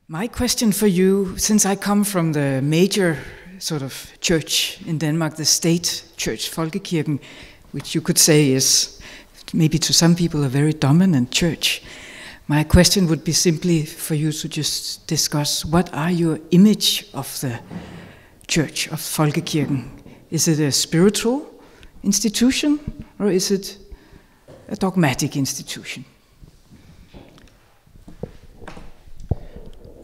My question for you, since I come from the major sort of church in Denmark, the state church, Folkekirken, which you could say is maybe to some people a very dominant church, my question would be simply for you to just discuss what are your image of the church, of Folkekirken? Is it a spiritual institution or is it a dogmatic institution?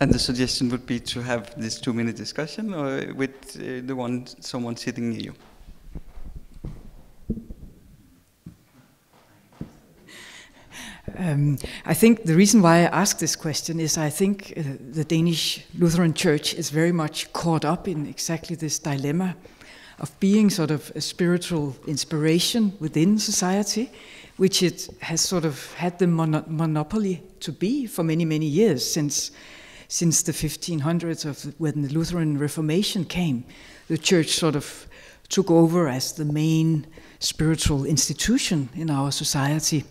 And the suggestion would be to have this 2-minute discussion or with someone sitting near you. I think the reason why I ask this question is I think the Danish Lutheran Church is very much caught up in exactly this dilemma of being sort of a spiritual inspiration within society, which it has sort of had the monopoly to be for many, many years since the 1500s when the Lutheran Reformation came. The church sort of took over as the main spiritual institution in our society.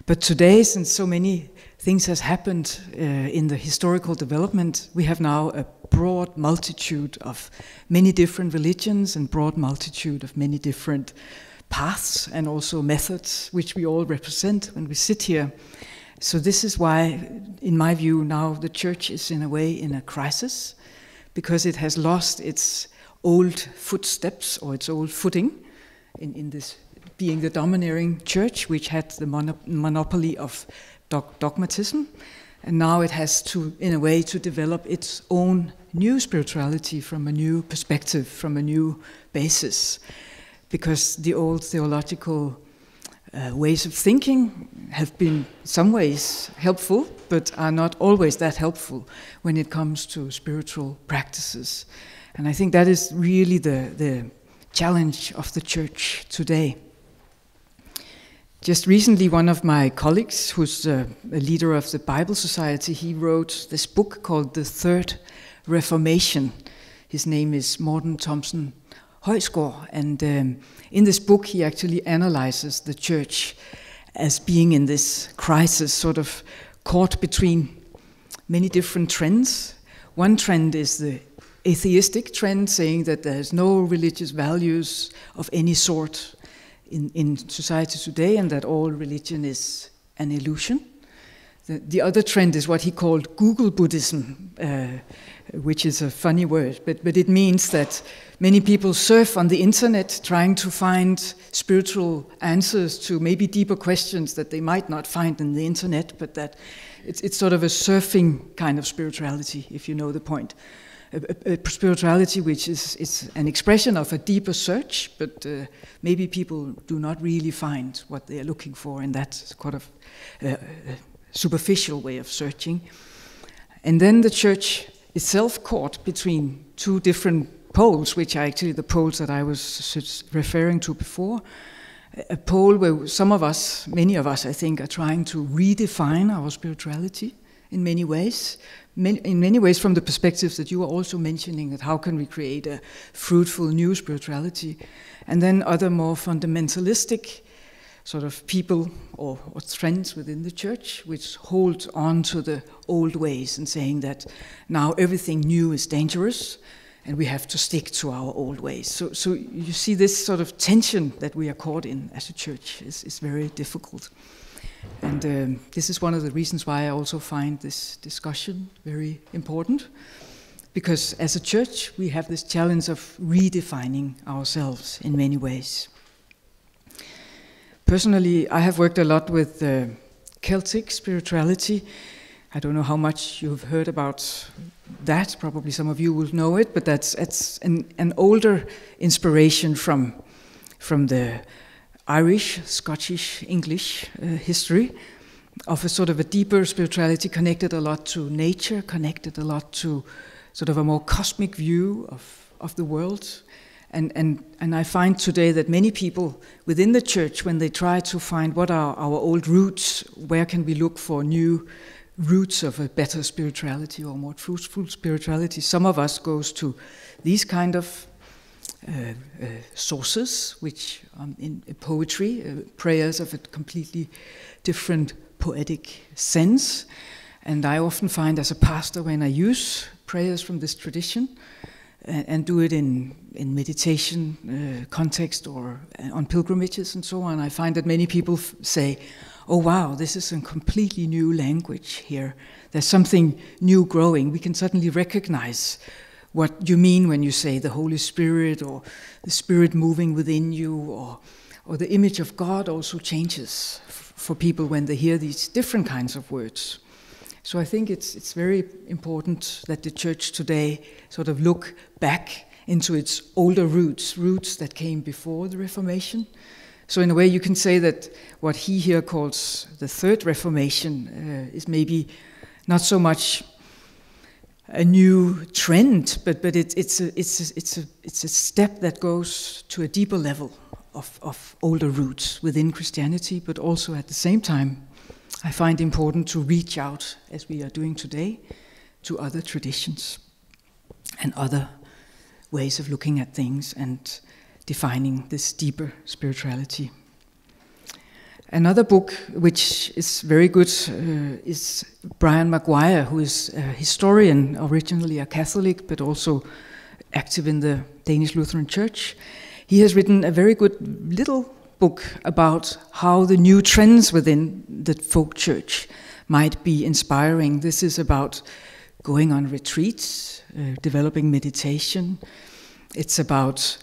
But today, since so many things has happened in the historical development, we have now a broad multitude of many different religions and broad multitude of many different paths and also methods, which we all represent when we sit here. So this is why, in my view, now the church is in a way in a crisis, because it has lost its old footsteps or its old footing in this being the domineering church, which had the monopoly of dogmatism, and now it has to, in a way, to develop its own new spirituality from a new perspective, from a new basis, because the old theological ways of thinking have been some ways helpful, but are not always that helpful when it comes to spiritual practices. And I think that is really the challenge of the church today. Just recently, one of my colleagues, who's a leader of the Bible Society, he wrote this book called The Third Reformation. His name is Morten Thomsen Højsgaard, and in this book he actually analyzes the church as being in this crisis, sort of caught between many different trends. One trend is the atheistic trend, saying that there's no religious values of any sort in society today, and that all religion is an illusion. The other trend is what he called Google Buddhism, which is a funny word, but it means that many people surf on the internet trying to find spiritual answers to maybe deeper questions that they might not find in the internet, but that it's sort of a surfing kind of spirituality, if you know the point. A spirituality which is an expression of a deeper search, but maybe people do not really find what they are looking for in that sort of superficial way of searching. And then the church itself caught between two different poles, which are actually the poles that I was referring to before. A pole where some of us, many of us I think, are trying to redefine our spirituality in many ways. In many ways from the perspectives that you were also mentioning, that how can we create a fruitful new spirituality, and then other more fundamentalistic sort of people or trends within the church which hold on to the old ways and saying that now everything new is dangerous and we have to stick to our old ways. So you see this sort of tension that we are caught in as a church is very difficult. And this is one of the reasons why I also find this discussion very important, because as a church we have this challenge of redefining ourselves in many ways. Personally, I have worked a lot with Celtic spirituality. I don't know how much you've heard about that, probably some of you will know it, but that's an older inspiration from the Irish, Scottish, English history of a sort of a deeper spirituality connected a lot to nature, connected a lot to sort of a more cosmic view of the world. And I find today that many people within the church, when they try to find what are our old roots, where can we look for new roots of a better spirituality or more fruitful spirituality, some of us goes to these kind of sources, which in poetry, prayers of a completely different poetic sense. And I often find as a pastor, when I use prayers from this tradition and do it in meditation context or on pilgrimages and so on, I find that many people say, oh wow, this is a completely new language here. There's something new growing. We can suddenly recognize what you mean when you say the Holy Spirit or the Spirit moving within you, or the image of God also changes for people when they hear these different kinds of words. So I think it's very important that the church today sort of look back into its older roots that came before the Reformation. So in a way you can say that what he here calls the Third Reformation is maybe not so much a new trend, but it's a step that goes to a deeper level of older roots within Christianity, but also at the same time I find important to reach out, as we are doing today, to other traditions and other ways of looking at things and defining this deeper spirituality. Another book which is very good is Brian Maguire, who is a historian, originally a Catholic, but also active in the Danish Lutheran Church. He has written a very good little book about how the new trends within the folk church might be inspiring. This is about going on retreats, developing meditation. It's about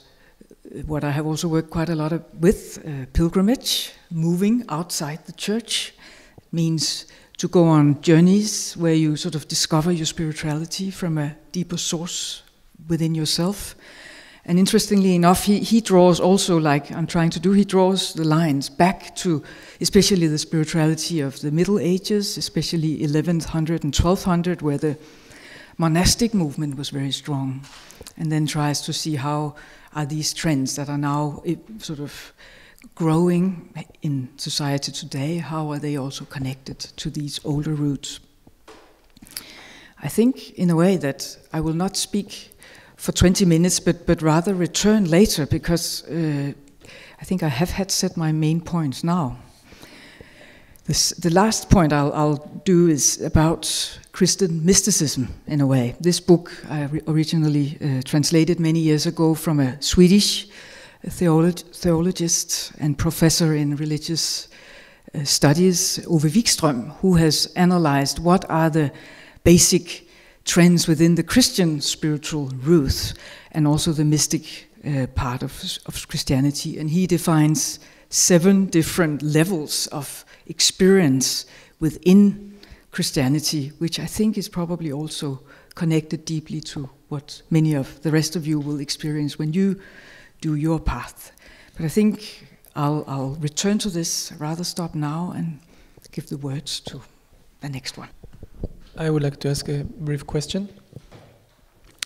what I have also worked quite a lot with, pilgrimage, moving outside the church. It means to go on journeys where you sort of discover your spirituality from a deeper source within yourself. And interestingly enough, he draws also, like I'm trying to do, he draws the lines back to especially the spirituality of the Middle Ages, especially 1100 and 1200, where the monastic movement was very strong, and then tries to see how are these trends that are now sort of growing in society today, how are they also connected to these older roots. I think in a way that I will not speak for 20 minutes, but rather return later, because I think I have had set my main points now. The last point I'll do is about Christian mysticism, in a way. This book I originally translated many years ago from a Swedish theologist and professor in religious studies, Ove Wikström, who has analyzed what are the basic trends within the Christian spiritual roots and also the mystic part of Christianity. And he defines 7 different levels of experience within Christianity, which I think is probably also connected deeply to what many of the rest of you will experience when you do your path. But I think I'll return to this, rather stop now and give the words to the next one. I would like to ask a brief question.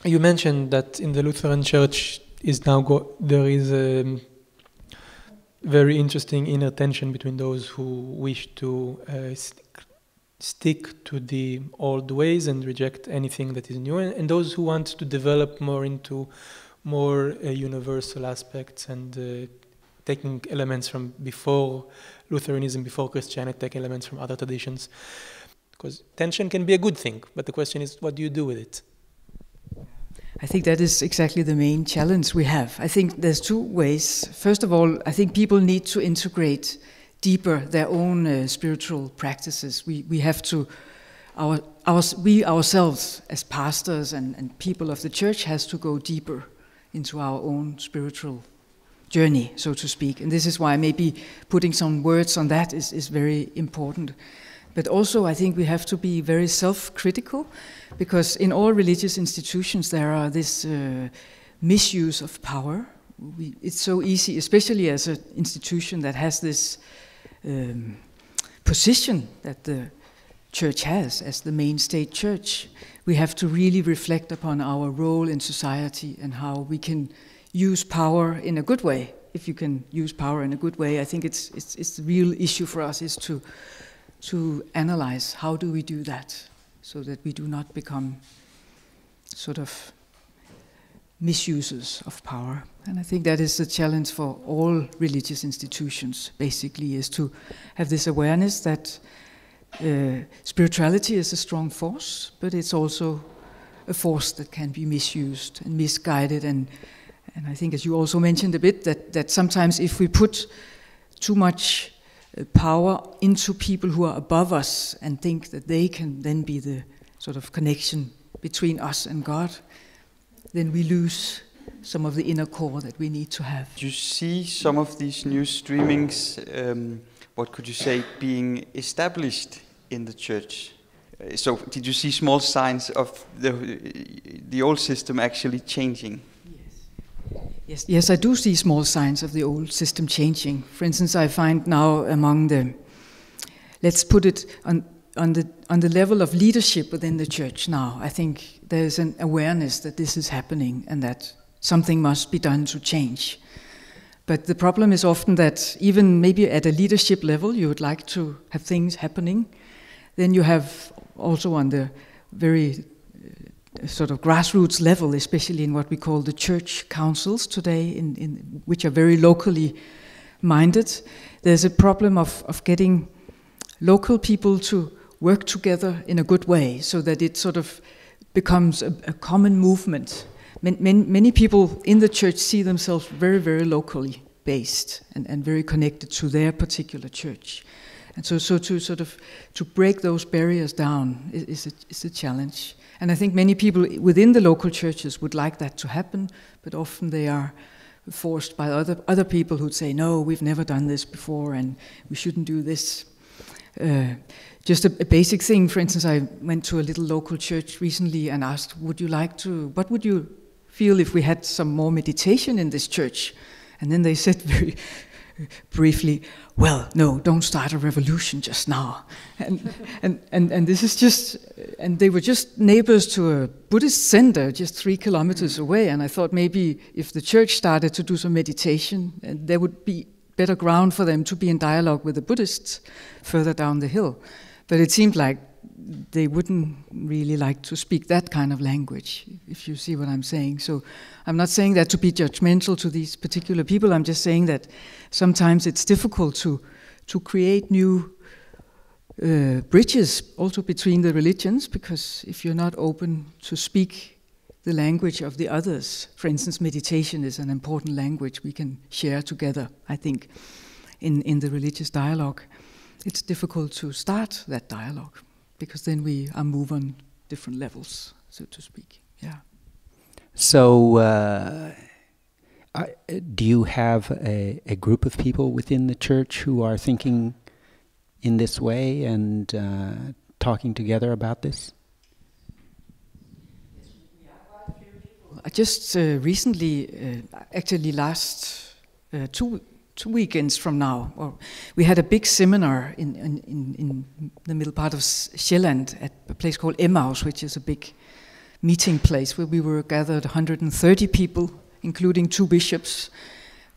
You mentioned that in the Lutheran Church there is a very interesting inner tension between those who wish to stick to the old ways and reject anything that is new, and those who want to develop more into more universal aspects and taking elements from before Lutheranism, before Christianity, taking elements from other traditions. Because tension can be a good thing, but the question is, what do you do with it? I think that is exactly the main challenge we have. I think there's 2 ways. First of all, I think people need to integrate deeper their own spiritual practices. We have to, we ourselves as pastors and people of the church has to go deeper into our own spiritual journey, so to speak. And this is why maybe putting some words on that is very important. But also I think we have to be very self-critical, because in all religious institutions there are this misuse of power. It's so easy, especially as an institution that has this position that the church has as the main state church. We have to really reflect upon our role in society and how we can use power in a good way. If you can use power in a good way, I think it's the real issue for us is to analyze how do we do that so that we do not become sort of misusers of power. And I think that is the challenge for all religious institutions, basically, is to have this awareness that spirituality is a strong force, but it's also a force that can be misused and misguided. And I think, as you also mentioned a bit, that sometimes if we put too much power into people who are above us and think that they can then be the sort of connection between us and God, then we lose some of the inner core that we need to have. Do you see some of these new streamings, what could you say, being established in the church? So did you see small signs of the old system actually changing? Yes, I do see small signs of the old system changing. For instance, I find now among the, let's put it on the level of leadership within the church now, I think there's an awareness that this is happening and that something must be done to change. But the problem is often that even maybe at a leadership level you would like to have things happening. Then you have also on the very sort of grassroots level, especially in what we call the church councils today, in which are very locally minded, there's a problem of getting local people to work together in a good way so that it sort of becomes a common movement. Many people in the church see themselves very, very locally based and very connected to their particular church. And so to sort of to break those barriers down is a challenge. And I think many people within the local churches would like that to happen, but often they are forced by other people who'd say, no, we've never done this before and we shouldn't do this. Just a basic thing, for instance, I went to a little local church recently and asked, what would you feel if we had some more meditation in this church? And then they said very briefly, well, no, don't start a revolution just now. And this is just, and they were just neighbors to a Buddhist center just 3 kilometers away. And I thought maybe if the church started to do some meditation, there would be better ground for them to be in dialogue with the Buddhists further down the hill. But it seemed like they wouldn't really like to speak that kind of language, if you see what I'm saying. So I'm not saying that to be judgmental to these particular people. I'm just saying that sometimes it's difficult to create new bridges also between the religions, because if you're not open to speak the language of the others, for instance, meditation is an important language we can share together, I think, in the religious dialogue. It's difficult to start that dialogue, because then we move on different levels, so to speak. Yeah. So, do you have a group of people within the church who are thinking in this way and talking together about this? I just recently, actually last 2 weekends from now, we had a big seminar in the middle part of Sjælland at a place called Emmaus, which is a big meeting place where we were gathered 130 people, including 2 bishops,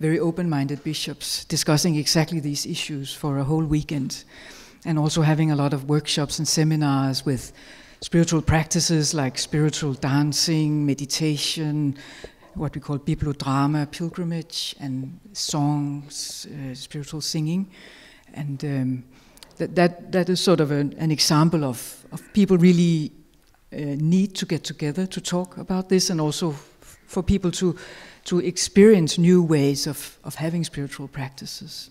very open-minded bishops, discussing exactly these issues for a whole weekend, and also having a lot of workshops and seminars with spiritual practices like spiritual dancing, meditation, what we call bibliodrama, pilgrimage, and songs, spiritual singing. And that is sort of an example of people really need to get together to talk about this, and also for people to experience new ways of having spiritual practices.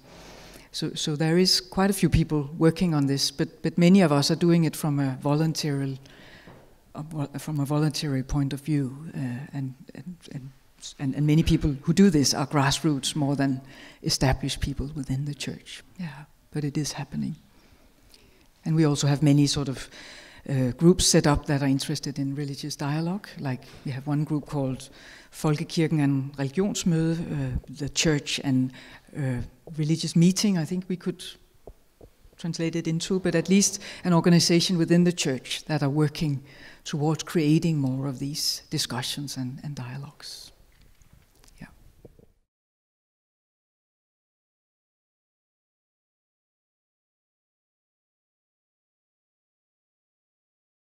So there is quite a few people working on this, but many of us are doing it from a voluntary point of view, and many people who do this are grassroots more than established people within the church. Yeah, but it is happening. And we also have many sort of groups set up that are interested in religious dialogue. Like we have one group called Folkekirken and Religionsmøde, the church and religious meeting, I think we could translate it into, but at least an organization within the church that are working towards creating more of these discussions and dialogues.